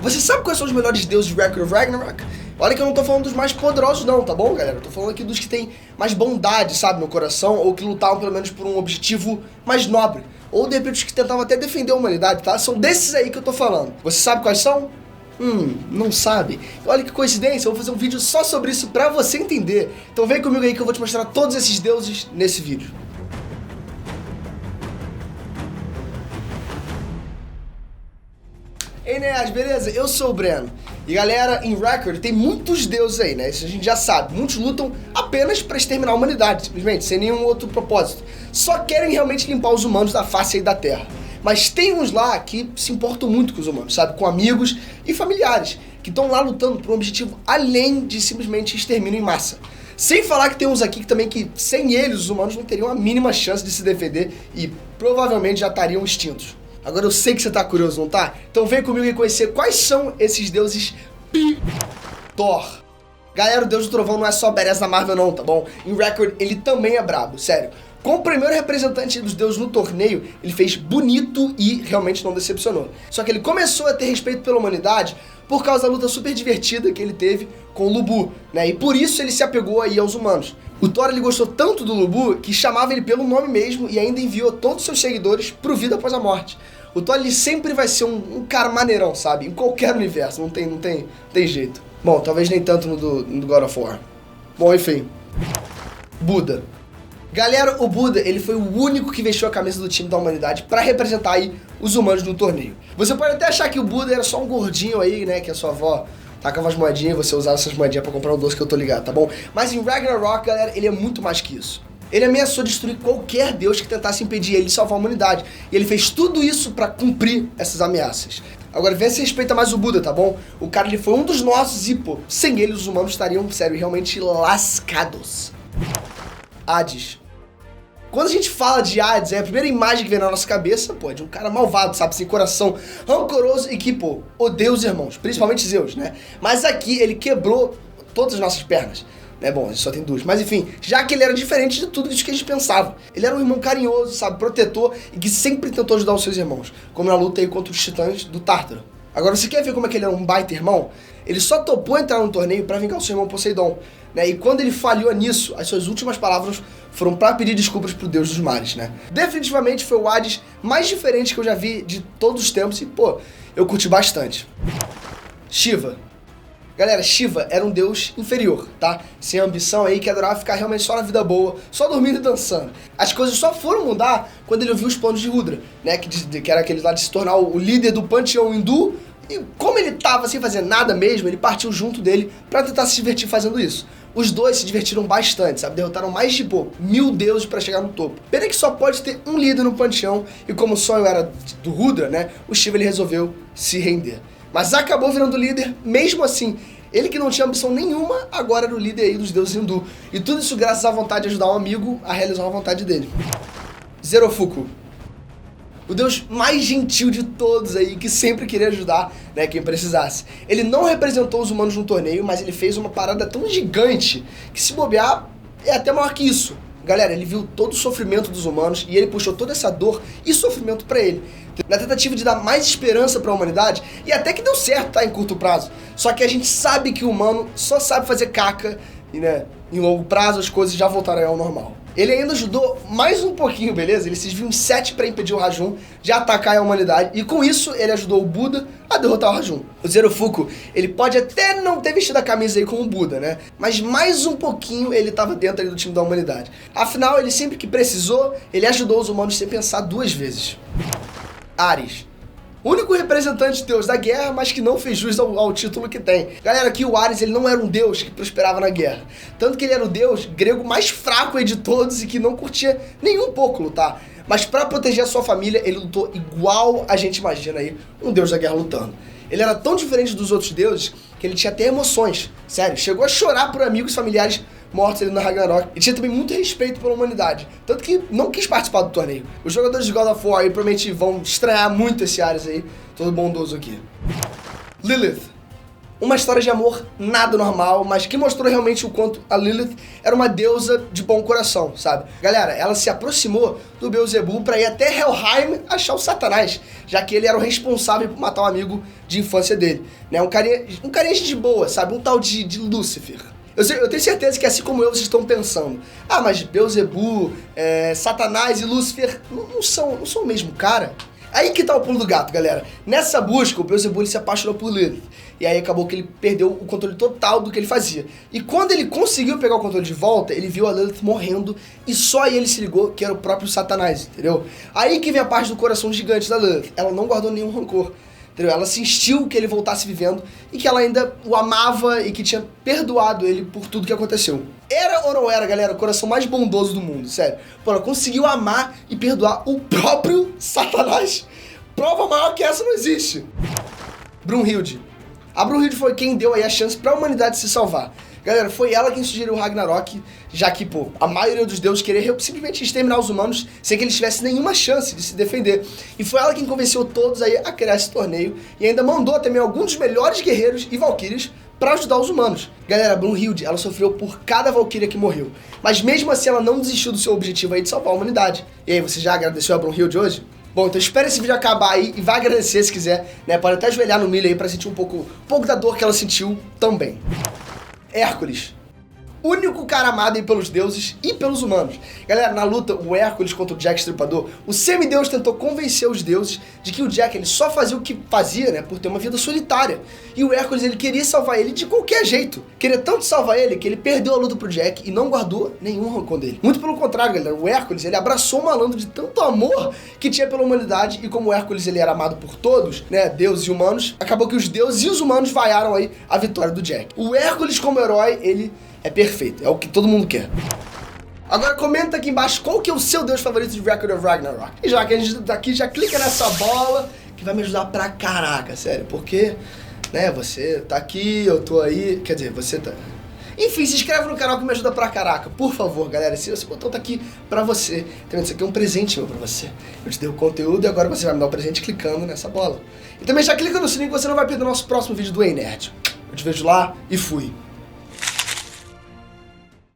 Você sabe quais são os melhores deuses de Record of Ragnarok? Olha que eu não tô falando dos mais poderosos não, tá bom, galera? Eu tô falando aqui dos que têm mais bondade, sabe, no coração, ou que lutavam pelo menos por um objetivo mais nobre. Ou de repente os que tentavam até defender a humanidade, tá? São desses aí que eu tô falando. Você sabe quais são? Não sabe? Olha que coincidência, eu vou fazer um vídeo só sobre isso pra você entender. Então vem comigo aí que eu vou te mostrar todos esses deuses nesse vídeo. Ei, nerds, beleza? Eu sou o Breno. E galera, em Record tem muitos deuses aí, né? Isso a gente já sabe. Muitos lutam apenas pra exterminar a humanidade, simplesmente, sem nenhum outro propósito. Só querem realmente limpar os humanos da face aí da Terra. Mas tem uns lá que se importam muito com os humanos, sabe? Com amigos e familiares, que estão lá lutando por um objetivo além de simplesmente extermínio em massa. Sem falar que tem uns aqui que também que, sem eles, os humanos não teriam a mínima chance de se defender e provavelmente já estariam extintos. Agora eu sei que você tá curioso, não tá? Então vem comigo e conhecer quais são esses deuses Thor. Galera, o Deus do Trovão não é só badass da Marvel não, tá bom? Em Record ele também é brabo, sério. Como primeiro representante dos deuses no torneio, ele fez bonito e realmente não decepcionou. Só que ele começou a ter respeito pela humanidade por causa da luta super divertida que ele teve com o Lubu, né? E por isso ele se apegou aí aos humanos. O Thor ele gostou tanto do Lubu que chamava ele pelo nome mesmo e ainda enviou todos os seus seguidores pro vida após a morte. O Thor ele sempre vai ser um cara maneirão, sabe? Em qualquer universo, não tem jeito. Bom, talvez nem tanto no do God of War. Bom, enfim. Buda. Galera, o Buda, ele foi o único que vestiu a camisa do time da humanidade pra representar aí os humanos no torneio. Você pode até achar que o Buda era só um gordinho aí, né, que a sua avó tacava as moedinhas e você usava essas moedinhas pra comprar um doce que eu tô ligado, tá bom? Mas em Ragnarok, galera, ele é muito mais que isso. Ele ameaçou destruir qualquer deus que tentasse impedir ele de salvar a humanidade. E ele fez tudo isso pra cumprir essas ameaças. Agora, vê se respeita mais o Buda, tá bom? O cara, ele foi um dos nossos e, pô, sem ele os humanos estariam, sério, realmente lascados. Hades. Quando a gente fala de Hades, a primeira imagem que vem na nossa cabeça, pô, é de um cara malvado, sabe, sem coração, rancoroso e que, pô, odeia os irmãos, principalmente Zeus, né? Mas aqui ele quebrou todas as nossas pernas. É bom, a gente só tem duas. Mas enfim, já que ele era diferente de tudo isso que a gente pensava. Ele era um irmão carinhoso, sabe, protetor e que sempre tentou ajudar os seus irmãos. Como na luta aí contra os titãs do Tártaro. Agora, você quer ver como é que ele era um baita irmão? Ele só topou entrar no torneio pra vingar o seu irmão Poseidon, né? E quando ele falhou nisso, as suas últimas palavras foram pra pedir desculpas pro Deus dos mares, né? Definitivamente foi o Hades mais diferente que eu já vi de todos os tempos e, pô, eu curti bastante. Shiva. Galera, Shiva era um deus inferior, tá? Sem ambição aí, que adorava ficar realmente só na vida boa, só dormindo e dançando. As coisas só foram mudar quando ele ouviu os planos de Rudra, né? Que era aquele lá de se tornar o líder do panteão hindu. E como ele tava sem fazer nada mesmo, ele partiu junto dele pra tentar se divertir fazendo isso. Os dois se divertiram bastante, sabe? Derrotaram mais de, pô, 1000 deuses pra chegar no topo. Pena que só pode ter um líder no panteão, e como o sonho era do Rudra, né? O Shiva ele resolveu se render. Mas acabou virando líder, mesmo assim. Ele que não tinha ambição nenhuma, agora era o líder aí dos deuses hindu. E tudo isso graças à vontade de ajudar um amigo a realizar a vontade dele. Zerofuku. O deus mais gentil de todos aí, que sempre queria ajudar, né, quem precisasse. Ele não representou os humanos no torneio, mas ele fez uma parada tão gigante que, se bobear, é até maior que isso. Galera, ele viu todo o sofrimento dos humanos e ele puxou toda essa dor e sofrimento pra ele, na tentativa de dar mais esperança pra humanidade, e até que deu certo, tá, em curto prazo. Só que a gente sabe que o humano só sabe fazer caca e, né, em longo prazo as coisas já voltarão ao normal. Ele ainda ajudou mais um pouquinho, beleza? Ele se desviou em 7 pra impedir o Rajun de atacar a humanidade, e com isso ele ajudou o Buda a derrotar o Rajun. O Zerofuku, ele pode até não ter vestido a camisa aí como o Buda, né? Mas mais um pouquinho ele tava dentro ali do time da humanidade. Afinal, ele sempre que precisou, ele ajudou os humanos sem pensar duas vezes. Ares. O único representante de Deus da guerra, mas que não fez jus ao título que tem. Galera, aqui o Ares ele não era um deus que prosperava na guerra. Tanto que ele era o deus grego mais fraco aí de todos e que não curtia nem um pouco lutar. Mas pra proteger a sua família, ele lutou igual a gente imagina aí, um deus da guerra lutando. Ele era tão diferente dos outros deuses que ele tinha até emoções. Sério, chegou a chorar por amigos e familiares mortos ali no Ragnarok. E tinha também muito respeito pela humanidade. Tanto que não quis participar do torneio. Os jogadores de God of War aí provavelmente vão estranhar muito esse Ares aí, todo bondoso aqui. Lilith. Uma história de amor nada normal, mas que mostrou realmente o quanto a Lilith era uma deusa de bom coração, sabe? Galera, ela se aproximou do Beelzebub pra ir até Helheim achar o Satanás, já que ele era o responsável por matar um amigo de infância dele, né? Um carinha de boa, sabe? Um tal de Lúcifer. Eu tenho certeza que assim como eu, vocês estão pensando, ah, mas Beelzebub, Satanás e Lúcifer não são o mesmo cara? Aí que tá o pulo do gato, galera. Nessa busca, o Beelzebub se apaixonou por Lilith. E aí acabou que ele perdeu o controle total do que ele fazia. E quando ele conseguiu pegar o controle de volta, ele viu a Lilith morrendo e só aí ele se ligou que era o próprio Satanás, entendeu? Aí que vem a parte do coração gigante da Lilith. Ela não guardou nenhum rancor, entendeu? Ela insistiu que ele voltasse vivendo e que ela ainda o amava e que tinha perdoado ele por tudo que aconteceu. Era ou não era, galera, o coração mais bondoso do mundo, sério. Pô, ela conseguiu amar e perdoar o próprio Satanás. Prova maior que essa não existe. Brunhilde. A Brunhilde foi quem deu aí a chance pra humanidade se salvar. Galera, foi ela quem sugeriu o Ragnarok, já que, pô, a maioria dos deuses queria simplesmente exterminar os humanos sem que eles tivessem nenhuma chance de se defender. E foi ela quem convenceu todos aí a criar esse torneio e ainda mandou também alguns dos melhores guerreiros e valquírias pra ajudar os humanos. Galera, a Brunhilde, ela sofreu por cada valquíria que morreu. Mas mesmo assim, ela não desistiu do seu objetivo aí de salvar a humanidade. E aí, você já agradeceu a Brunhilde hoje? Bom, então espera esse vídeo acabar aí e vai agradecer se quiser, né? Pode até ajoelhar no milho aí pra sentir um pouco da dor que ela sentiu também. Hércules. Único cara amado aí pelos deuses e pelos humanos. Galera, na luta, o Hércules contra o Jack Estripador, o semideus tentou convencer os deuses de que o Jack ele só fazia o que fazia, né, por ter uma vida solitária. E o Hércules ele queria salvar ele de qualquer jeito. Queria tanto salvar ele que ele perdeu a luta pro Jack e não guardou nenhum rancor dele. Muito pelo contrário, galera, o Hércules ele abraçou o malandro de tanto amor que tinha pela humanidade e como o Hércules ele era amado por todos, né, deuses e humanos, acabou que os deuses e os humanos vaiaram aí a vitória do Jack. O Hércules como herói, ele é perfeito, é o que todo mundo quer. Agora comenta aqui embaixo qual que é o seu deus favorito de Record of Ragnarok. E já que a gente tá aqui, já clica nessa bola que vai me ajudar pra caraca, sério. Porque, né, você tá aqui, eu tô aí, quer dizer, você tá... Enfim, se inscreve no canal que me ajuda pra caraca, por favor, galera. Esse botão tá aqui pra você. Tá vendo? Isso aqui é um presente meu pra você. Eu te dei o conteúdo e agora você vai me dar um presente clicando nessa bola. E também já clica no sininho que você não vai perder o nosso próximo vídeo do Ei Nerd. Eu te vejo lá e fui.